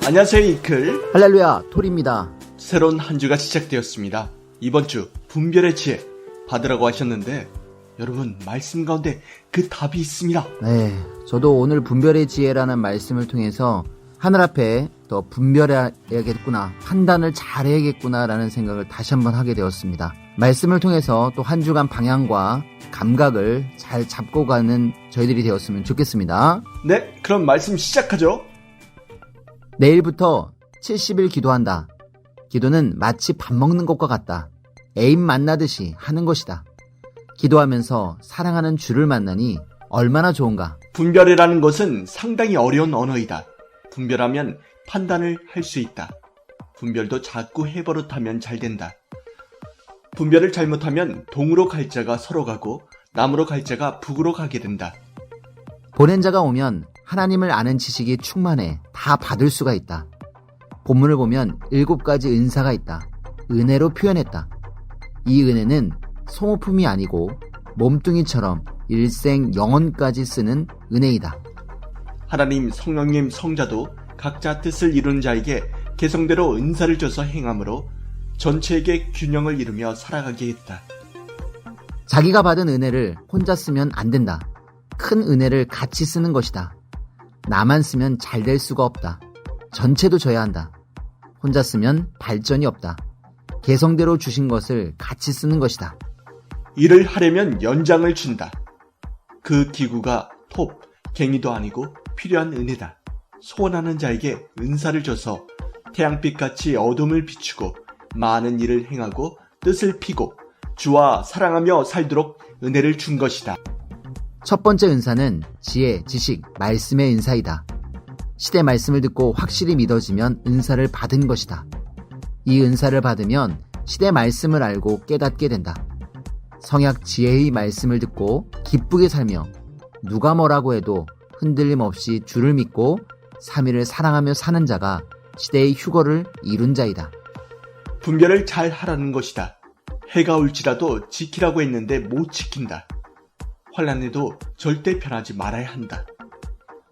안녕하세요, 이클. 할렐루야, 톨입니다. 새로운 한 주가 시작되었습니다. 이번 주 분별의 지혜 받으라고 하셨는데 여러분, 말씀 가운데 그 답이 있습니다. 네, 저도 오늘 분별의 지혜라는 말씀을 통해서 하늘 앞에 더 분별해야겠구나, 판단을 잘해야겠구나 라는 생각을 다시 한번 하게 되었습니다. 말씀을 통해서 또 한 주간 방향과 감각을 잘 잡고 가는 저희들이 되었으면 좋겠습니다. 네, 그럼 말씀 시작하죠. 내일부터 70일 기도한다. 기도는 마치 밥 먹는 것과 같다. 애인 만나듯이 하는 것이다. 기도하면서 사랑하는 주를 만나니 얼마나 좋은가. 분별이라는 것은 상당히 어려운 언어이다. 분별하면 판단을 할 수 있다. 분별도 자꾸 해버릇하면 잘 된다. 분별을 잘못하면 동으로 갈 자가 서로 가고 남으로 갈 자가 북으로 가게 된다. 보낸 자가 오면 하나님을 아는 지식이 충만해 다 받을 수가 있다. 본문을 보면 7가지 은사가 있다. 은혜로 표현했다. 이 은혜는 소모품이 아니고 몸뚱이처럼 일생 영원까지 쓰는 은혜이다. 하나님, 성령님, 성자도 각자 뜻을 이루는 자에게 개성대로 은사를 줘서 행함으로 전체에게 균형을 이루며 살아가게 했다. 자기가 받은 은혜를 혼자 쓰면 안 된다. 큰 은혜를 같이 쓰는 것이다. 나만 쓰면 잘 될 수가 없다. 전체도 져야 한다. 혼자 쓰면 발전이 없다. 개성대로 주신 것을 같이 쓰는 것이다. 일을 하려면 연장을 준다. 그 기구가 톱, 갱이도 아니고 필요한 은혜다. 소원하는 자에게 은사를 줘서 태양빛같이 어둠을 비추고 많은 일을 행하고 뜻을 피고 주와 사랑하며 살도록 은혜를 준 것이다. 첫 번째 은사는 지혜, 지식, 말씀의 은사이다. 시대 말씀을 듣고 확실히 믿어지면 은사를 받은 것이다. 이 은사를 받으면 시대 말씀을 알고 깨닫게 된다. 성약 지혜의 말씀을 듣고 기쁘게 살며 누가 뭐라고 해도 흔들림 없이 주를 믿고 3일을 사랑하며 사는 자가 시대의 휴거를 이룬 자이다. 분별을 잘 하라는 것이다. 해가 올지라도 지키라고 했는데 못 지킨다. 환난에도 절대 변하지 말아야 한다.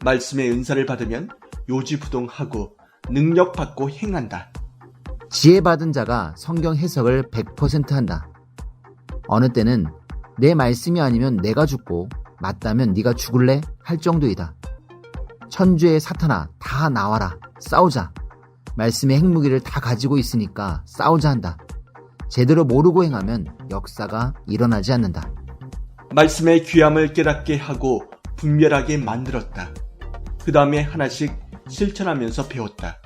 말씀의 은사를 받으면 요지부동하고 능력받고 행한다. 지혜 받은 자가 성경 해석을 100% 한다. 어느 때는 내 말씀이 아니면 내가 죽고 맞다면 네가 죽을래? 할 정도이다. 천주의 사탄아, 다 나와라. 싸우자. 말씀의 핵무기를 다 가지고 있으니까 싸우자 한다. 제대로 모르고 행하면 역사가 일어나지 않는다. 말씀의 귀함을 깨닫게 하고 분별하게 만들었다. 그 다음에 하나씩 실천하면서 배웠다.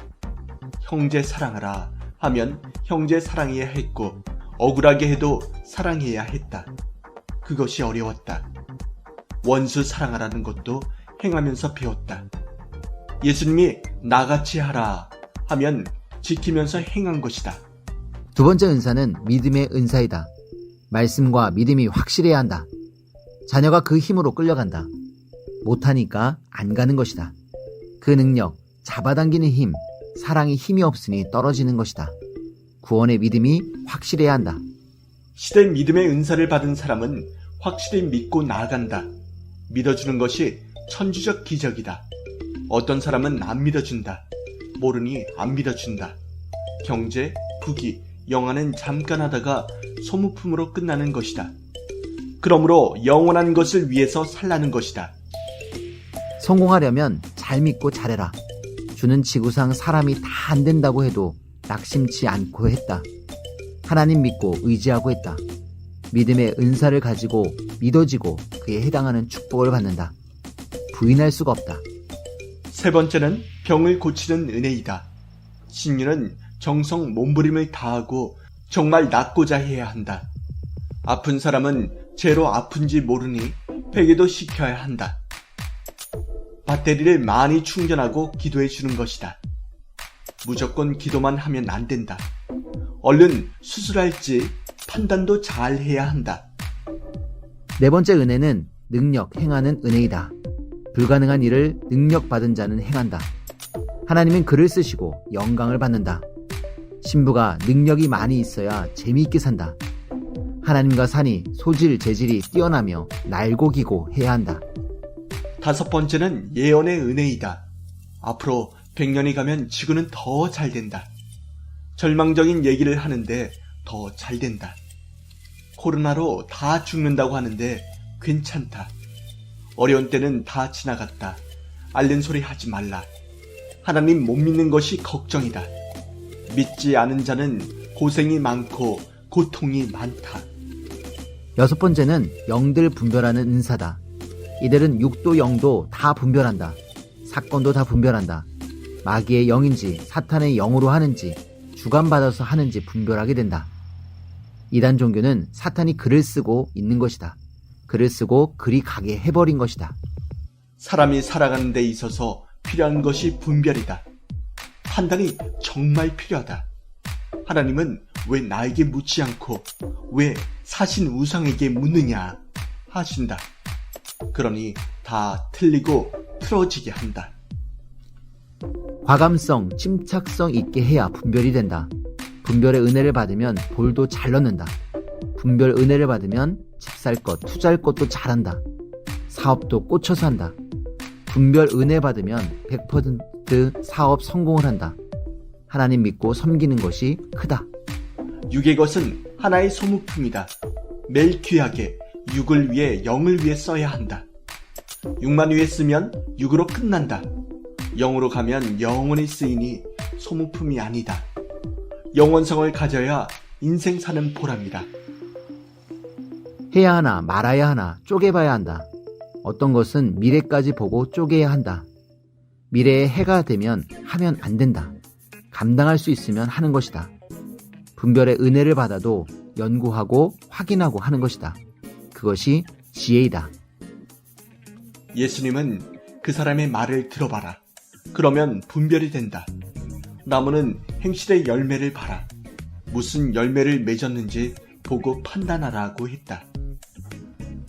형제 사랑하라 하면 형제 사랑해야 했고 억울하게 해도 사랑해야 했다. 그것이 어려웠다. 원수 사랑하라는 것도 행하면서 배웠다. 예수님이 나같이 하라 하면 지키면서 행한 것이다. 두 번째 은사는 믿음의 은사이다. 말씀과 믿음이 확실해야 한다. 자녀가 그 힘으로 끌려간다. 못하니까 안 가는 것이다. 그 능력, 잡아당기는 힘, 사랑의 힘이 없으니 떨어지는 것이다. 구원의 믿음이 확실해야 한다. 시대 믿음의 은사를 받은 사람은 확실히 믿고 나아간다. 믿어주는 것이 천주적 기적이다. 어떤 사람은 안 믿어준다. 모르니 안 믿어준다. 경제, 부귀, 영화는 잠깐 하다가 소모품으로 끝나는 것이다. 그러므로 영원한 것을 위해서 살라는 것이다. 성공하려면 잘 믿고 잘해라. 주는 지구상 사람이 다 안 된다고 해도 낙심치 않고 했다. 하나님 믿고 의지하고 했다. 믿음의 은사를 가지고 믿어지고 그에 해당하는 축복을 받는다. 부인할 수가 없다. 세 번째는 병을 고치는 은혜이다. 신유는 정성 몸부림을 다하고 정말 낫고자 해야 한다. 아픈 사람은 죄로 아픈지 모르니 베개도 시켜야 한다. 배터리를 많이 충전하고 기도해 주는 것이다. 무조건 기도만 하면 안 된다. 얼른 수술할지 판단도 잘 해야 한다. 네 번째 은혜는 능력 행하는 은혜이다. 불가능한 일을 능력받은 자는 행한다. 하나님은 글을 쓰시고 영광을 받는다. 신부가 능력이 많이 있어야 재미있게 산다. 하나님과 사니 소질, 재질이 뛰어나며 날고 기고 해야 한다. 다섯 번째는 예언의 은혜이다. 앞으로 100년이 가면 지구는 더 잘 된다. 절망적인 얘기를 하는데 더 잘 된다. 코로나로 다 죽는다고 하는데 괜찮다. 어려운 때는 다 지나갔다. 앓는 소리 하지 말라. 하나님 못 믿는 것이 걱정이다. 믿지 않은 자는 고생이 많고 고통이 많다. 6번째는 영들 분별하는 은사다. 이들은 육도 영도 다 분별한다. 사건도 다 분별한다. 마귀의 영인지 사탄의 영으로 하는지 주관받아서 하는지 분별하게 된다. 이단 종교는 사탄이 글을 쓰고 있는 것이다. 글을 쓰고 글이 가게 해버린 것이다. 사람이 살아가는 데 있어서 필요한 것이 분별이다. 판단이 정말 필요하다. 하나님은 왜 나에게 묻지 않고 왜 사신 우상에게 묻느냐 하신다. 그러니 다 틀리고 틀어지게 한다. 과감성, 침착성 있게 해야 분별이 된다. 분별의 은혜를 받으면 볼도 잘 넣는다. 분별 은혜를 받으면 집 살 것, 투자할 것도 잘한다. 사업도 꽂혀서 한다. 분별 은혜 받으면 100% 사업 성공을 한다. 하나님 믿고 섬기는 것이 크다. 육의 것은 하나의 소모품이다. 매일 귀하게 육을 위해 영을 위해 써야 한다. 육만 위해 쓰면 육으로 끝난다. 영으로 가면 영원히 쓰이니 소모품이 아니다. 영원성을 가져야 인생 사는 보람이다. 해야 하나 말아야 하나 쪼개봐야 한다. 어떤 것은 미래까지 보고 쪼개야 한다. 미래에 해가 되면 하면 안 된다. 감당할 수 있으면 하는 것이다. 분별의 은혜를 받아도 연구하고 확인하고 하는 것이다. 그것이 지혜이다. 예수님은 그 사람의 말을 들어봐라. 그러면 분별이 된다. 나무는 행실의 열매를 봐라. 무슨 열매를 맺었는지 보고 판단하라고 했다.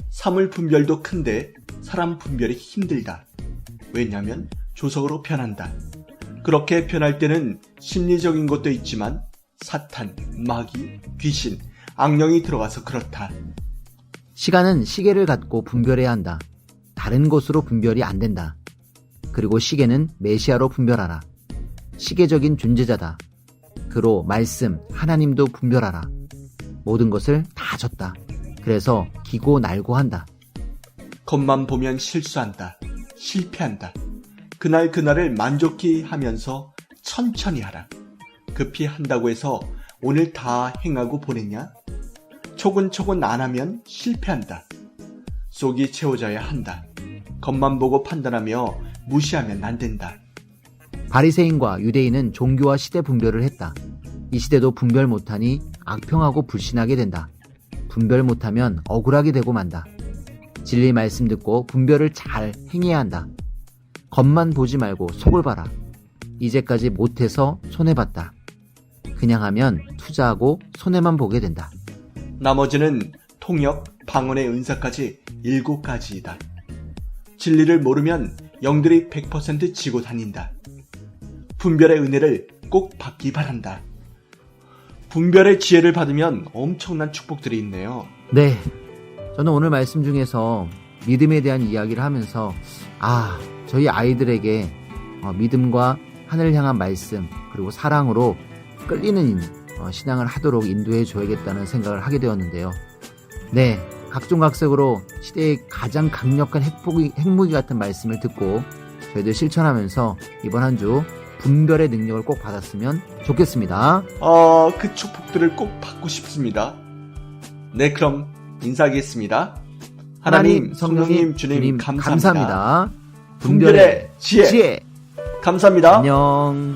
사물 분별도 큰데 사람 분별이 힘들다. 왜냐하면 조석으로 변한다. 그렇게 변할 때는 심리적인 것도 있지만 사탄, 마귀, 귀신, 악령이 들어가서 그렇다. 시간은 시계를 갖고 분별해야 한다. 다른 것으로 분별이 안 된다. 그리고 시계는 메시아로 분별하라. 시계적인 존재자다. 그로 말씀, 하나님도 분별하라. 모든 것을 다 줬다. 그래서 기고 날고 한다. 겉만 보면 실수한다. 실패한다. 그날 그날을 만족히 하면서 천천히 하라. 급히 한다고 해서 오늘 다 행하고 보냈냐? 초근초근 안 하면 실패한다. 속이 채워져야 한다. 겉만 보고 판단하며 무시하면 안 된다. 바리새인과 유대인은 종교와 시대 분별을 했다. 이 시대도 분별 못하니 악평하고 불신하게 된다. 분별 못하면 억울하게 되고 만다. 진리 말씀 듣고 분별을 잘 행해야 한다. 겉만 보지 말고 속을 봐라. 이제까지 못해서 손해봤다. 그냥 하면 투자하고 손해만 보게 된다. 나머지는 통역, 방언의 은사까지 7가지이다. 진리를 모르면 영들이 100% 지고 다닌다. 분별의 은혜를 꼭 받기 바란다. 분별의 지혜를 받으면 엄청난 축복들이 있네요. 네, 저는 오늘 말씀 중에서 믿음에 대한 이야기를 하면서 저희 아이들에게 믿음과 하늘을 향한 말씀 그리고 사랑으로 끌리는 신앙을 하도록 인도해 줘야겠다는 생각을 하게 되었는데요. 네, 각종각색으로 시대의 가장 강력한 핵무기 같은 말씀을 듣고 저희들 실천하면서 이번 한 주 분별의 능력을 꼭 받았으면 좋겠습니다. 그 축복들을 꼭 받고 싶습니다. 네, 그럼 인사하겠습니다. 하나님, 성령님, 주님 감사합니다. 감사합니다. 분별의 지혜. 지혜. 감사합니다. 안녕.